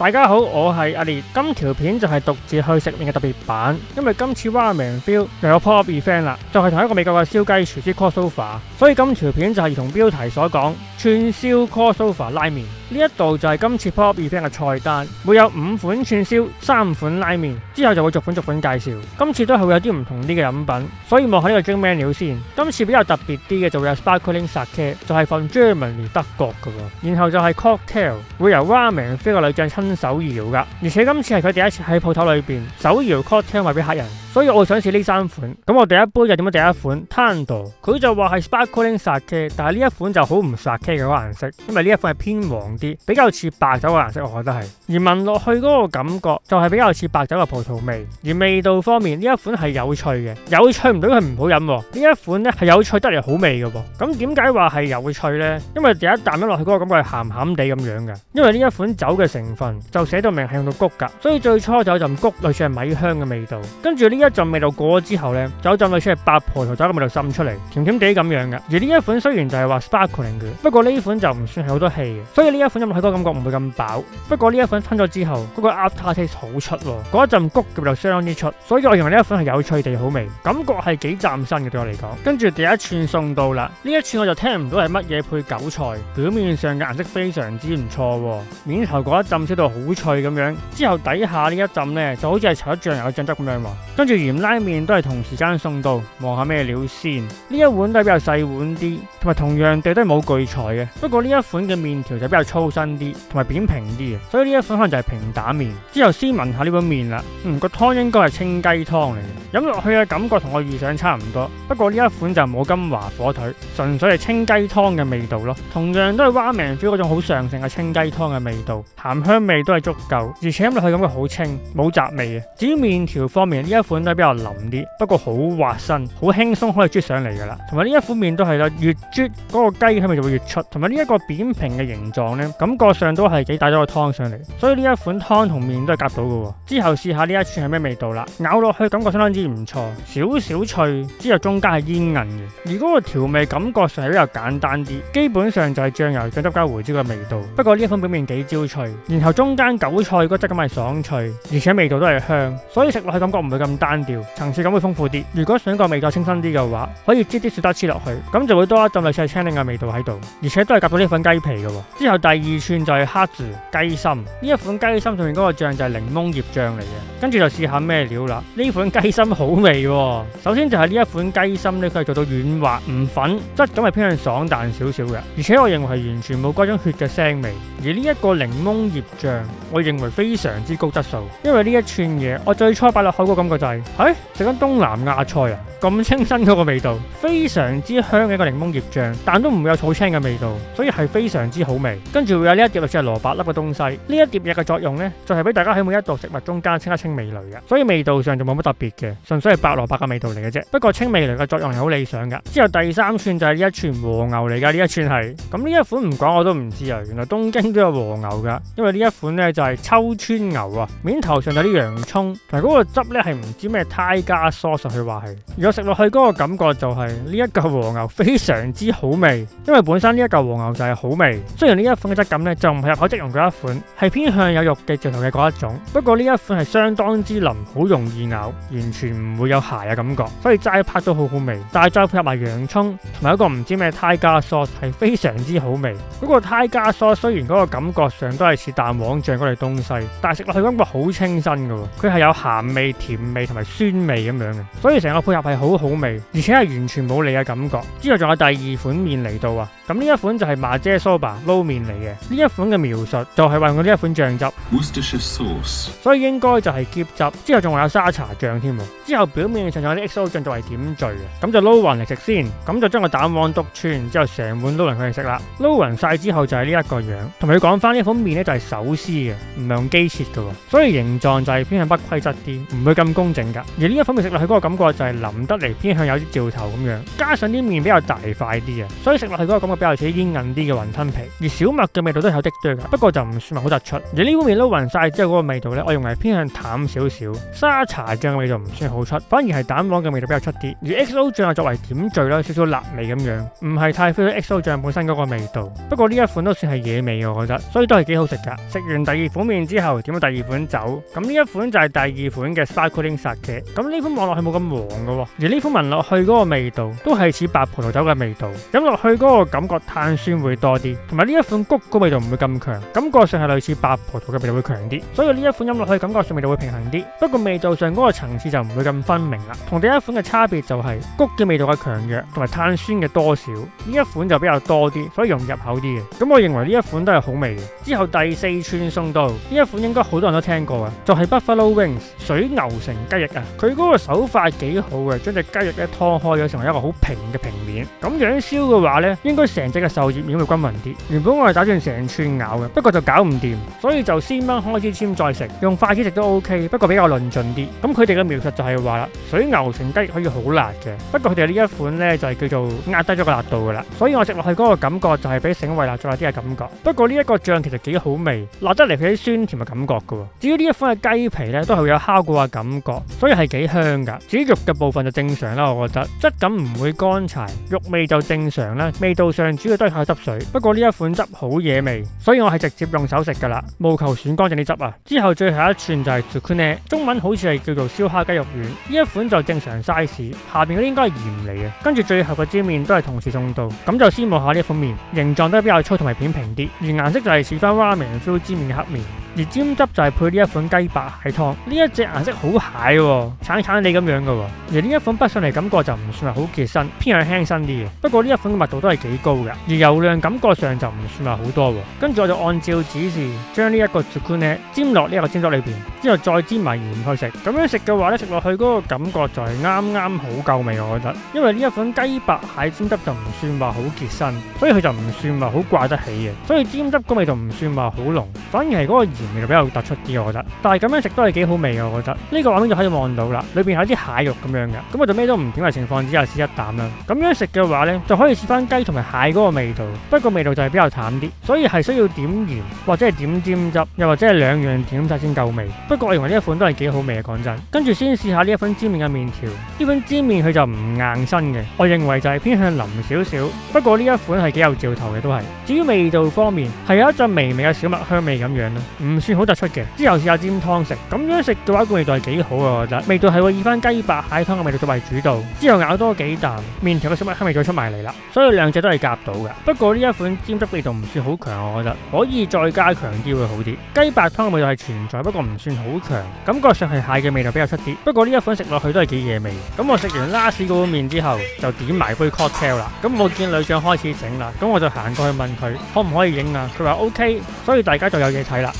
大家好，我係阿烈。今條片就係獨自去食麵嘅特別版，因為今次 Ramen Feel 又有 pop up event 啦，就係同一個美國嘅燒雞廚師 crossover， 所以今條片就係如同標題所講，串燒 crossover 拉麵。呢一度就係今次 pop up event 嘅菜單，會有5款串燒、3款拉麵，之後就會逐款介紹。今次都係會有啲唔同啲嘅飲品，所以望下呢個 drink menu 先。今次比較特別啲嘅就會有 sparkling sake， 就係 from Germany 德國嘅喎，然後就係 cocktail 會由 Ramen Feel 嘅女將親手搖噶，而且今次係佢第一次喺鋪頭裏邊手搖 cocktail 賣俾客人，所以我想試呢3款。咁我第一杯就點樣？第一款 Tando， 佢就話係 sparkling sake， 但係呢一款就好唔 sake 嘅嗰個顏色，因為呢一款係偏黃啲，比較似白酒嘅顏色，我覺得係。而聞落去嗰個感覺就係比較似白酒嘅葡萄味。而味道方面，呢一款係有趣嘅，有趣唔到佢唔好飲。呢一款咧係有趣得嚟好味嘅喎。咁點解話係有趣呢？因為第一啖飲落去嗰個感覺係鹹鹹地咁樣嘅，因為呢一款酒嘅成分就寫到明係用到谷㗎，所以最初就有陣谷類似係米香嘅味道，跟住呢一陣味道過咗之後呢，就有陣類似係白葡萄酒嘅味道滲出嚟，甜甜地咁樣嘅。而呢一款雖然就係話 sparkling 嘅，不過呢款就唔算係好多氣嘅，所以呢一款飲落去嗰個感覺唔會咁飽。不過呢一款吞咗之後，嗰個 after taste 好出喎，嗰一陣谷嘅味道相當之出，所以我認為呢一款係有趣地好味，感覺係幾嶄新嘅對我嚟講。跟住第一串送到啦，呢一串我就聽唔到係乜嘢配韭菜，表面上嘅顏色非常之唔錯喎，面頭嗰一浸燒到好脆咁樣，之後底下呢一浸呢就好似係搽咗醬油嘅醬汁咁樣喎。跟住鹽拉麵都係同時間送到，望下咩料先。呢一碗都係比較細碗啲，同埋同樣地都係冇具材嘅，不過呢一款嘅麵條就比較粗身啲，同埋扁平啲嘅，所以呢一款可能就係平打麵。之後先聞下呢碗麵啦，個湯應該係清雞湯嚟嘅，飲落去嘅感覺同我預想差唔多，不過呢一款就冇金華火腿，純粹係清雞湯嘅味道咯。同樣都係 Ramen Feel 嗰種好上乘嘅清雞湯嘅味道，鹹香味都係足夠，而且飲落去感覺好清，冇雜味嘅。至於麵條方面，呢一款都係比較腍啲，不過好滑身，好輕鬆可以啜上嚟噶啦。同埋呢一款麵都係啦，越啜嗰個雞香味就會越出，同埋呢一個扁平嘅形狀呢，感覺上都係幾帶咗個湯上嚟，所以呢一款湯同麵都係夾到嘅。之後試下呢一串係咩味道啦，咬落去感覺相當之唔錯，少少脆，之後中間係煙韌嘅，而嗰個調味感覺上係比較簡單啲，基本上就係醬油、醬汁加胡椒嘅味道。不過呢一款表面幾焦脆，然後中間韭菜嗰質感係爽脆，而且味道都係香，所以食落去感覺唔會咁單調，層次感會豐富啲。如果想個味道清新啲嘅話，可以擠啲小德黐落去，咁就會多一浸類似係青檸嘅味道喺度，而且都係夾到呢款雞皮嘅。之後第二串就係黑子雞心，呢一款雞心上面嗰個醬就係檸檬葉醬嚟嘅，跟住就試下咩料啦。呢款雞心好味喎，首先就係呢一款雞心呢，佢係做到軟滑唔粉，質感係偏向爽彈少少嘅，而且我認為係完全冇嗰種血嘅腥味。而呢一個檸檬葉醬，我認為非常之高質素，因為呢一串嘢我最初擺落口個感覺就係，食緊東南亞菜啊，咁清新嗰個味道，非常之香嘅一個檸檬葉醬，但都唔會有草青嘅味道，所以係非常之好味。跟住會有呢一碟類似係蘿蔔粒嘅東西，呢一碟嘢嘅作用呢，就係俾大家喺每一道食物中間清一清味蕾嘅，所以味道上就冇乜特別嘅，純粹係白蘿蔔嘅味道嚟嘅啫。不過清味蕾嘅作用係好理想噶。之後第3串就係呢一串和牛嚟噶，呢一串係咁，呢一款唔講我都唔知啊，原來東京都有和牛噶，因為呢一款呢就係秋川牛啊，面頭上有啲洋蔥，同埋嗰個汁呢係唔知咩Tiger sauce佢話係，如果食落去嗰個感覺就係呢一嚿和牛非常之好味，因為本身呢一嚿和牛就係好味。雖然呢一款嘅質感呢就唔係入口即溶嗰一款，係偏向有肉嘅嚼頭嘅嗰一種，不過呢一款係相當之腍，好容易咬，完全唔會有鞋嘅感覺，所以齋拍都好好味。但係再配合埋洋蔥同埋一個唔知咩Tiger sauce係非常之好味。嗰個Tiger sauce雖然嗰個感覺上都係似蛋黃醬嗰類東西，但係食落去感覺好清新嘅，佢係有鹹味、甜味同埋酸味咁樣嘅，所以成個配合係好好味，而且係完全冇膩嘅感覺。之後仲有第2款麵嚟到啊，咁呢一款就係麻姐 soba 撈麵嚟嘅，呢一款嘅描述就係話用呢一款醬汁 Worcestershire sauce， 所以應該就係喼汁，之後仲有沙茶醬添，之後表面上仲有啲 XO 醬作為點綴嘅，咁就撈勻嚟食先，咁就將個蛋黃篤穿，之後成碗撈勻佢哋食啦。撈勻晒之後就係呢一個樣，同埋佢講翻呢款麵呢就係手撕嘅，唔係用機切嘅，所以形狀就係偏向不規則啲，唔會咁工整噶。而呢一款麵食落去嗰個感覺就係腍得嚟，偏向有啲嚼頭咁樣，加上啲麵比較大塊啲啊，所以食落去嗰個感覺比較似煙韌啲嘅雲吞皮，而小麥嘅味道都係有啲多嘅，不過就唔算係好突出。而呢碗麵撈勻晒之後嗰個味道咧，我認為偏向淡少少，沙茶醬嘅味道唔算好出，反而係蛋黃嘅味道比較出啲。而 XO 醬作為點綴啦，少少辣味咁樣，唔係太 feel 到 XO 醬本身嗰個味道。不過呢一款都算係野味嘅，我覺得，所以都係幾好食噶。食完第二款麵之後，點咗第二款酒，咁呢一款就係第二款嘅 Sparkling Sake。咁呢款望落去冇咁黃嘅，而呢款聞落去嗰個味道都係似白葡萄酒嘅味道，飲落去嗰個感覺碳酸會多啲，同埋呢一款谷個味道唔會咁強，感覺上係類似白葡萄嘅味道會強啲，所以呢一款飲落去感覺上味道會平衡啲。不過味道上嗰個層次就唔會咁分明啦。同第一款嘅差別就係谷嘅味道嘅強弱，同埋碳酸嘅多少，呢一款就比較多啲，所以容易入口啲嘅。咁我認為呢一款都係好味嘅。之後第四串送到呢一款應該好多人都聽過啊，就係 Buffalo Wings 水牛城雞翼啊。佢嗰個手法幾好嘅，將隻雞翼咧拖開咗成為一個好平嘅平面。咁樣燒嘅話咧，應該成隻嘅受熱面會均勻啲。原本我係打算成串咬嘅，不過就搞唔掂，所以就先掹開支籤再食，用筷子食都 OK， 不過比較論盡啲。咁佢哋嘅描述就係話啦，水牛城雞翼可以好辣嘅，不過佢哋呢一款咧就係叫做壓低咗個辣度噶啦，所以我食落去嗰個感覺就係比醒胃辣再辣啲嘅感覺。不過呢一個醬其實幾好味，辣得嚟佢啲酸甜嘅感覺噶。至於呢一款嘅雞皮咧，都係會有烤過嘅感覺，所以係幾香噶。至於肉嘅部分就正常啦，我覺得質感唔會乾柴，肉味就正常啦。味道上主要都係靠汁水，不過呢一款汁好野味，所以我係直接用手食噶啦，務求選乾淨啲汁啊。之後最後一串就係 Tsukune， 中文好似係叫做燒蝦雞肉丸，呢一款就正常 size， 下邊嗰啲應該係鹽嚟嘅。跟住最後個煎麵都係同時送到，咁就先望下呢一款麵，形狀都係比較粗同埋扁平啲，而顏色就係似翻 ramen feel 煎麵嘅黑麵。而煎汁就係配呢一款雞白蟹湯，呢一隻顏色好蟹喎，橙橙地咁樣嘅喎。而呢一款筆上嚟感覺就唔算係好結身，偏向輕身啲嘅。不過呢一款嘅密度都係幾高嘅，而油量感覺上就唔算話好多喎。跟住我就按照指示將呢一個 Tsukune 煎落呢一個煎汁裏邊，之後再煎埋鹽去食。咁樣食嘅話咧，食落去嗰個感覺就係啱啱好夠味，我覺得。因為呢一款雞白蟹煎汁就唔算話好結身，所以佢就唔算話好掛得起嘅。所以煎汁個味道唔算話好濃，反而係嗰個味道比較突出啲，我覺得。但係咁樣食都係幾好味嘅，我覺得。呢個畫面就可以望到啦，裏邊有啲蟹肉咁樣嘅。咁我就咩都唔點嘅情況之下試一啖啦。咁樣食嘅話呢，就可以試翻雞同埋蟹嗰個味道，不過味道就係比較淡啲，所以係需要點鹽或者係點尖汁，又或者係兩樣點晒先夠味。不過我認為呢一款都係幾好味嘅，講真。跟住先試下呢一款煎麵嘅麵條，呢款煎麵佢就唔硬身嘅，我認為就係偏向腍少少。不過呢一款係幾有兆頭嘅都係。至於味道方面，係有一陣微微嘅小麥香味咁樣啦，唔算好突出嘅。之後試下煎湯食，咁樣食嘅話個味道係幾好嘅，我覺得。味道係會以翻雞白蟹湯嘅味道作為主導，之後咬多幾啖，麵條嘅小麥香味再出埋嚟啦，所以兩者都係夾到嘅。不過呢一款煎汁味道唔算好強，我覺得可以再加強啲會好啲。雞白湯嘅味道係存在，不過唔算好強，感覺上係蟹嘅味道比較出啲。不過呢一款食落去都係幾野味。咁我食完 last 嗰碗麵之後，就點埋杯 cocktail 啦。咁我見女將開始整啦，咁我就行過去問佢可唔可以影啊？佢話 OK， 所以大家就有嘢睇啦。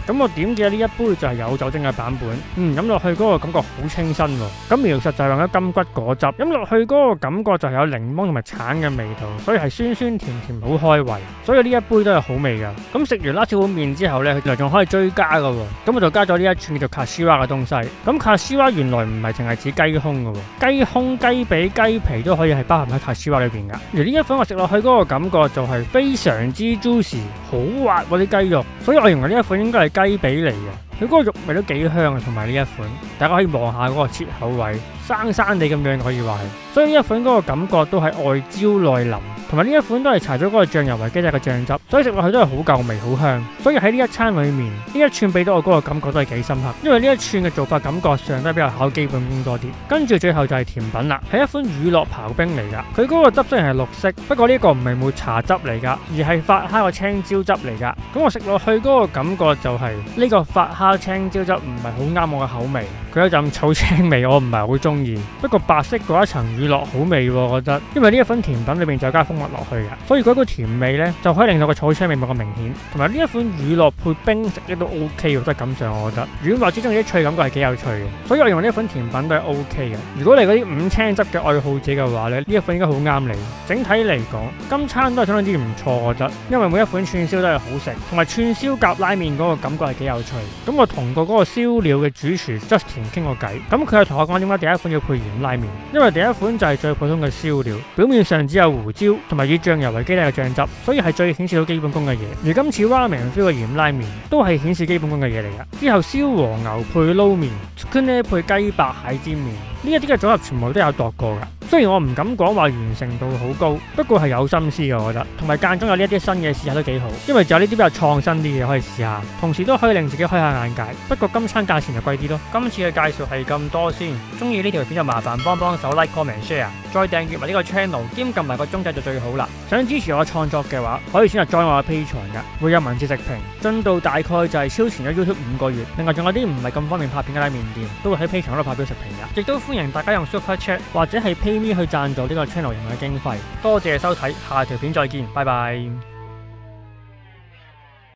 咁我點嘅呢一杯就係有酒精嘅版本，飲落去嗰個感覺好清新喎。咁描述就係用咗金桔果汁，飲落去嗰個感覺就係有檸檬同埋橙嘅味道，所以係酸酸甜甜好開胃。所以呢一杯都係好味噶。咁食完拉少碗麵之後呢，佢原來仲可以追加噶喎。咁我就加咗呢一串叫做 Kashiwa 嘅東西。咁 Kashiwa 原來唔係淨係指雞胸噶喎，雞胸、雞髀、雞皮都可以係包含喺 Kashiwa 裏邊噶。而呢一款我食落去嗰個感覺就係非常之 juicy， 好滑嗰啲雞肉，所以我認為呢一款應該係雞髀嚟嘅，佢嗰個肉味都幾香啊，同埋呢一款，大家可以望下嗰個切口位，生生地咁樣可以話係，所以呢一款嗰個感覺都係外焦內腍，同埋呢一款都係搽咗嗰個醬油為基底嘅醬汁，所以食落去都係好夠味好香，所以喺呢一餐裏面呢一串俾到我嗰個感覺都係幾深刻，因為呢一串嘅做法感覺上都係比較考基本功多啲。跟住最後就係甜品啦，係一款乳酪刨冰嚟噶，佢嗰個汁雖然係綠色，不過呢個唔係抹茶汁嚟噶，而係發酵嘅青椒汁嚟噶。咁我食落去嗰個感覺就係呢個發酵蝦青椒汁唔係好啱我嘅口味，佢有陣草青味，我唔係好中意。不過白色嗰一層乳酪好味喎，我覺得，因為呢一款甜品裏面就加蜂蜜落去嘅，所以嗰個甜味呢就可以令到個草青味冇咁明顯。同埋呢一款乳酪配冰食都 OK 喎，真係咁上我覺得。軟滑之中啲脆感覺係幾有趣嘅，所以我認為呢一款甜品都係 OK 嘅。如果你嗰啲五青汁嘅愛好者嘅話咧，呢一款應該好啱你。整體嚟講，今餐都係相當之唔錯，我覺得，因為每一款串燒都係好食，同埋串燒夾拉麵嗰個感覺係幾有趣。咁我同過嗰個燒料嘅主廚 Justin 傾過偈，咁佢又同我講點解第一款要配鹽拉麵，因為第一款就係最普通嘅燒料，表面上只有胡椒同埋以醬油為基底嘅醬汁，所以係最顯示到基本功嘅嘢。而今次 Ramen Feel 嘅鹽拉麵都係顯示基本功嘅嘢嚟㗎。之後燒和牛配撈麵，Tsukune 配雞白蟹煎麵，呢一啲嘅組合全部都有度過㗎。雖然我唔敢講話完成度好高，不過係有心思嘅，我覺得。同埋間中有呢一啲新嘢試下都幾好，因為就有呢啲比較創新啲嘅可以試下，同時都可以令自己開下眼界。不過今餐價錢就貴啲咯。今次嘅介紹係咁多先，中意呢條片就麻煩幫手 like comment share， 再訂閱埋呢個 channel 兼撳埋個鐘仔就最好啦。想支持我創作嘅話，可以選擇 join 我嘅 Patreon 㗎，會有文字食評，進度大概就係超前咗 YouTube 5個月。另外仲有啲唔係咁方便拍片嘅拉麵店，都會喺 Patreon 度發表食評㗎。亦都歡迎大家用 Super Chat 或者係 PayMe 去贊助呢個 channel 營運嘅經費。多謝收睇，下條片再見，拜拜。